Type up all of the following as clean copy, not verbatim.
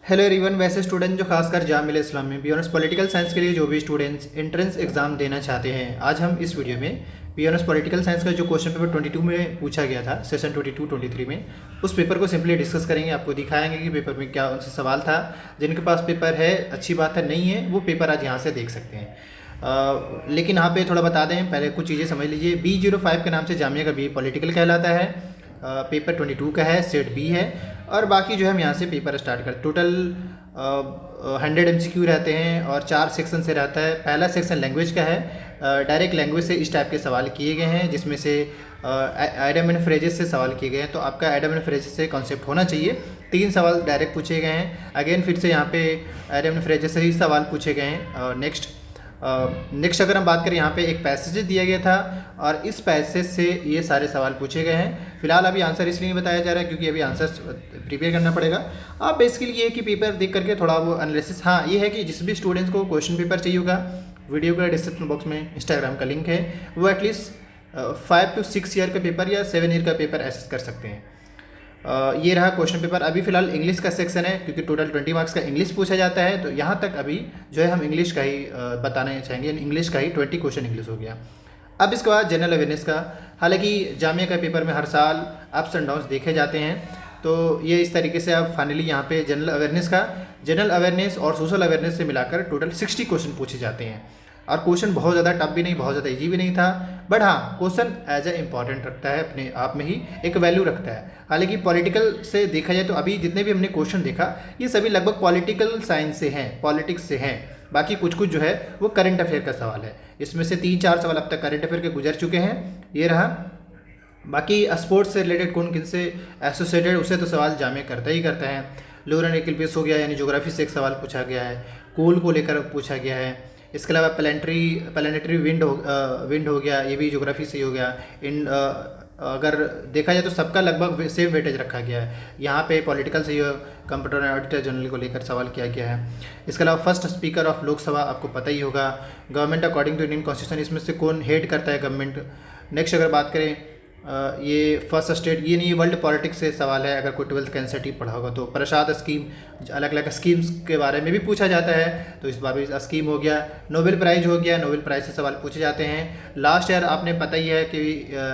Hello everyone. वैसे student जो खासकर जामिया इस्लाम में बी पॉलिटिकल साइंस के लिए जो भी स्टूडेंट्स एंट्रेंस एग्जाम देना चाहते हैं, आज हम इस वीडियो में बी पॉलिटिकल साइंस का जो क्वेश्चन पेपर 22 में पूछा गया था, सेशन 22-23 में, उस पेपर को सिंपली डिस्कस करेंगे। आपको दिखाएंगे कि पेपर में क्या उनसे सवाल था। जिनके पास पेपर है, अच्छी बात है, नहीं है वो पेपर आज यहाँ से देख सकते हैं। लेकिन यहाँ पे थोड़ा बता दें, पहले कुछ चीज़ें समझ लीजिए। B05 के नाम से जामिया का बी पॉलिटिकल कहलाता है। पेपर 22 का है, सेट बी है। और बाकी जो है हम यहाँ से पेपर स्टार्ट करते। टोटल 100 MCQ रहते हैं और 4 सेक्शन से रहता है। पहला सेक्शन लैंग्वेज का है। डायरेक्ट लैंग्वेज से इस टाइप के सवाल किए गए हैं, जिसमें से आइडियम एंड फ्रेजेस से सवाल किए गए हैं। तो आपका आइडियम एंड फ्रेजेस से कॉन्सेप्ट होना चाहिए। 3 सवाल डायरेक्ट पूछे गए हैं। अगेन फिर से यहाँ पे आइडियम एंड फ्रेजेस से ही सवाल पूछे गए हैं। नेक्स्ट अगर हम बात करें, यहाँ पे एक पैसेज दिया गया था और इस पैसेज से ये सारे सवाल पूछे गए हैं। फिलहाल अभी आंसर इसलिए नहीं बताया जा रहा है क्योंकि अभी आंसर प्रिपेयर करना पड़ेगा। आप बेसिकली ये है कि पेपर देख करके थोड़ा वो एनालिसिस, हाँ ये है कि जिस भी स्टूडेंट्स को क्वेश्चन पेपर चाहिए होगा, वीडियो का डिस्क्रिप्शन बॉक्स में इंस्टाग्राम का लिंक है, वो एटलीस्ट 5 to 6 ईयर का पेपर या 7 ईयर का पेपर एसेस कर सकते हैं। ये रहा क्वेश्चन पेपर। अभी फिलहाल इंग्लिश का सेक्शन है क्योंकि टोटल 20 मार्क्स का इंग्लिश पूछा जाता है। तो यहाँ तक अभी जो है हम इंग्लिश का ही बताना चाहेंगे। इंग्लिश का ही 20 क्वेश्चन इंग्लिश हो गया। अब इसके बाद जनरल अवेयरनेस का, हालांकि जामिया का पेपर में हर साल अप्स एंड डाउन्स देखे जाते हैं। तो ये इस तरीके से अब फाइनली यहाँ पे जनरल अवेयरनेस और सोशल अवेयरनेस से मिलाकर टोटल 60 क्वेश्चन पूछे जाते हैं। और क्वेश्चन बहुत ज़्यादा टफ भी नहीं, बहुत ज़्यादा इजी भी नहीं था, बट हाँ क्वेश्चन एज ए इम्पॉर्टेंट रखता है, अपने आप में ही एक वैल्यू रखता है। हालांकि पॉलिटिकल से देखा जाए तो अभी जितने भी हमने क्वेश्चन देखा, ये सभी लगभग पॉलिटिकल साइंस से हैं, पॉलिटिक्स से हैं। बाकी कुछ कुछ जो है वो करंट अफेयर का सवाल है। इसमें से 3-4 सवाल अब तक करंट अफेयर के गुजर चुके हैं। ये रहा। बाकी स्पोर्ट्स से रिलेटेड कौन किन से एसोसिएटेड, उससे तो सवाल जामिया करता ही करता है। लोअर एंड इक्विलिब्रियम हो गया, यानी ज्योग्राफी से एक सवाल पूछा गया है, कोल को लेकर पूछा गया है। इसके अलावा प्लानिटरी विंड हो गया, ये भी ज्योग्राफी से ही हो गया। अगर देखा जाए तो सबका लगभग सेम वेटेज रखा गया है। यहाँ पे पॉलिटिकल से कंप्यूटर एंड ऑडिटर जनरल को लेकर सवाल किया गया है। इसके अलावा फर्स्ट स्पीकर ऑफ लोकसभा आपको पता ही होगा। Government according to Indian constitution, इसमें से कौन हेड करता है गवर्नमेंट। नेक्स्ट अगर बात करें, ये फर्स्ट स्टेट, ये नहीं, वर्ल्ड पॉलिटिक्स से सवाल है। अगर कोई 12th का एनसीईआरटी पढ़ा होगा तो प्रसाद स्कीम, अलग अलग स्कीम्स के बारे में भी पूछा जाता है। तो इस बार भी स्कीम हो गया। नोबेल प्राइज़ हो गया, नोबेल प्राइज़ से सवाल पूछे जाते हैं। लास्ट ईयर आपने पता ही है कि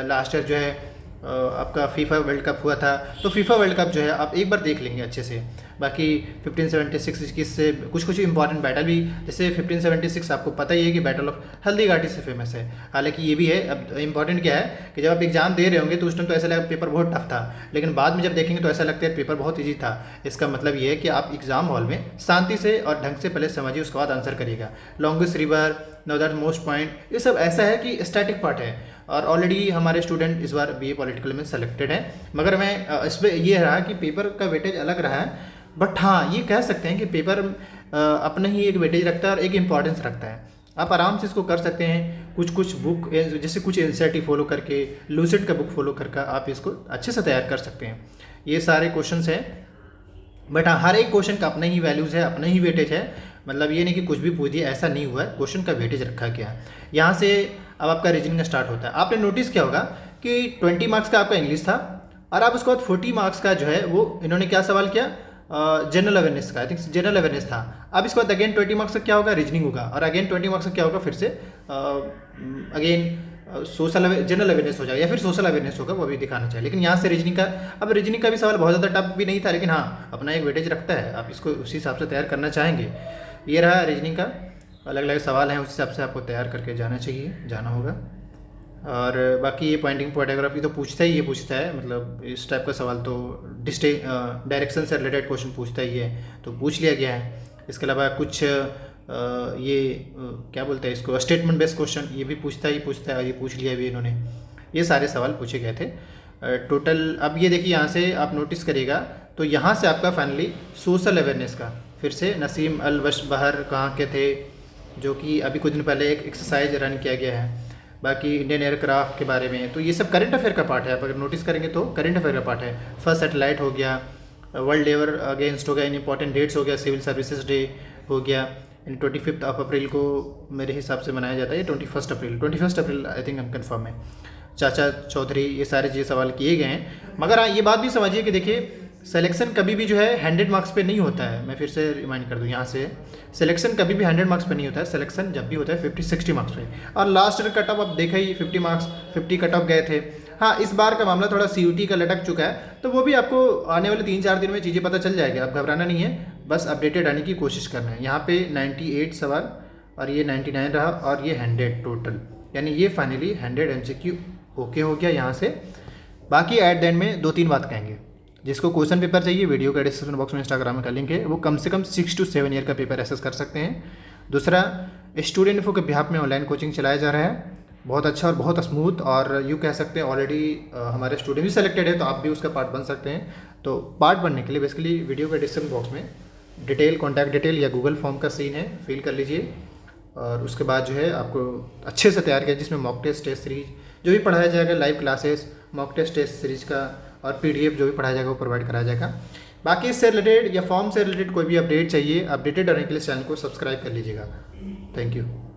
लास्ट ईयर जो है आपका फीफा वर्ल्ड कप हुआ था। तो फीफा वर्ल्ड कप जो है आप एक बार देख लेंगे अच्छे से। बाकी 1576 से कुछ इंपॉर्टेंट बैटल भी, जैसे 1576 आपको पता ही है कि बैटल ऑफ हल्दीघाटी से फेमस है। हालांकि ये भी है। अब इम्पॉर्टेंट क्या है कि जब आप एग्जाम दे रहे होंगे तो उस टाइम तो ऐसा लगा पेपर बहुत टफ था, लेकिन बाद में जब देखेंगे तो ऐसा लगता है पेपर बहुत ईजी था। इसका मतलब ये है कि आप एग्जाम हॉल में शांति से और ढंग से पहले समझिए, उसके बाद आंसर करिएगा। Longest river, know that most point, ये सब ऐसा है कि स्टैटिक पार्ट है। और ऑलरेडी हमारे स्टूडेंट इस बार बीए पॉलिटिकल में सेलेक्टेड हैं। मगर मैं इस पर यह रहा कि पेपर का वेटेज अलग रहा है, बट हाँ ये कह सकते हैं कि पेपर अपना ही एक वेटेज रखता है और एक इम्पॉर्टेंस रखता है। आप आराम से इसको कर सकते हैं। कुछ बुक, जैसे कुछ एनसीईआरटी फॉलो करके, लूसिड का बुक फॉलो करके आप इसको अच्छे से तैयार कर सकते हैं। ये सारे क्वेश्चंस हैं, बट हाँ हर एक क्वेश्चन का अपना ही वैल्यूज़ है, अपना ही वेटेज है। मतलब ये नहीं कि कुछ भी पूछ दिया, ऐसा नहीं हुआ है। क्वेश्चन का वेटेज रखा गया है। यहाँ से अब आपका रीजनिंग स्टार्ट होता है। आपने नोटिस किया होगा कि 20 मार्क्स का आपका इंग्लिश था और आप उसके बाद 40 मार्क्स का जो है वो इन्होंने क्या सवाल किया, जनरल अवेयरनेस का, आई थिंक जनरल अवेयरनेस था। अब इसके बाद अगेन 20 मार्क्स का क्या होगा, रीजनिंग होगा। और अगेन 20 मार्क्स का क्या होगा, फिर से अगेन जनरल अवेयरनेस हो जाएगा या फिर सोशल अवेयरनेस होगा, वो भी दिखाना चाहिए। लेकिन यहाँ से रीजनिंग का, अब रीजनिंग का भी सवाल बहुत ज़्यादा टफ भी नहीं था, लेकिन हाँ अपना एक वेटेज रखता है। आप इसको उसी हिसाब से तैयार करना चाहेंगे। ये रहा रीजनिंग का, अलग अलग सवाल हैं, उस हिसाब से आपको तैयार करके जाना होगा। और बाकी ये पॉइंटिंग फोटोग्राफी तो पूछता है, मतलब इस टाइप का सवाल तो डायरेक्शन से रिलेटेड क्वेश्चन पूछता ही है, तो पूछ लिया गया है। इसके अलावा कुछ क्या बोलते हैं इसको, स्टेटमेंट बेस्ड क्वेश्चन, ये भी पूछता है, ये पूछ लिया भी इन्होंने। ये सारे सवाल पूछे गए थे टोटल। अब ये देखिए, यहाँ से आप नोटिस करिएगा तो यहाँ से आपका फाइनली सोशल अवेयरनेस का, फिर से नसीम अल बहर कहाँ के थे, जो कि अभी कुछ दिन पहले एक एक्सरसाइज रन किया गया है। बाकी इंडियन एयरक्राफ्ट के बारे में, तो ये सब करंट अफेयर का पार्ट है। आप अगर नोटिस करेंगे तो करंट अफेयर का पार्ट है। फर्स्ट सैटेलाइट हो गया, वर्ल्ड लेबर अगेंस्ट हो गया, इन इंपॉर्टेंट डेट्स हो गया, सिविल सर्विसेज डे हो गया। इन 25 अप्रैल को मेरे हिसाब से मनाया जाता है, 21 अप्रैल आई थिंक हम कन्फर्म है। चाचा चौधरी, ये सारे चीज़ सवाल किए गए हैं। मगर हाँ ये बात भी समझिए कि देखिए सिलेक्शन कभी भी जो है 100 मार्क्स पे नहीं होता है। मैं फिर से रिमाइंड कर दूं यहाँ से, सिलेक्शन कभी भी 100 मार्क्स पे नहीं होता है। सिलेक्शन जब भी होता है 50-60 मार्क्स पे। और लास्ट ईयर कट ऑफ अब देखा ही 50 मार्क्स, 50 कट ऑफ गए थे। हाँ, इस बार का मामला थोड़ा CUT का लटक चुका है, तो वो भी आपको आने वाले 3-4 दिन में चीज़ें पता चल जाएगी। आप घबराना नहीं है, बस अपडेटेड आने की कोशिश करना है। यहाँ पे 98 सवाल और ये 99 रहा और ये 100 टोटल, यानी ये फाइनली 100 MCQ ओके हो गया यहाँ से। बाकी एट द एंड में 2-3 बात कहेंगे। जिसको क्वेश्चन पेपर चाहिए, वीडियो का डिस्क्रिप्शन बॉक्स में इंस्टाग्राम का लिंक है, वो कम से कम 6 to 7 ईयर का पेपर एसेस कर सकते हैं। दूसरा, स्टूडेंट इन्फो के बिहाफ में ऑनलाइन कोचिंग चलाया जा रहा है, बहुत अच्छा और बहुत स्मूथ, और यूँ कह सकते हैं ऑलरेडी हमारे स्टूडेंट भी सेलेक्टेड है, तो आप भी उसका पार्ट बन सकते हैं। तो पार्ट बनने के लिए बेसिकली वीडियो के डिस्क्रिप्शन बॉक्स में डिटेल, कॉन्टैक्ट डिटेल या गूगल फॉर्म का सीन है, फिल कर लीजिए। और उसके बाद जो है आपको अच्छे से तैयार किया, जिसमें मॉक टेस्ट सीरीज जो भी पढ़ाया जाएगा, live classes, mock test series का और PDF जो भी पढ़ाया जाएगा वो प्रोवाइड कराया जाएगा। बाकी इससे रिलेटेड या फॉर्म से रिलेटेड कोई भी अपडेट चाहिए, अपडेटेड रहने के लिए चैनल को सब्सक्राइब कर लीजिएगा। Thank you.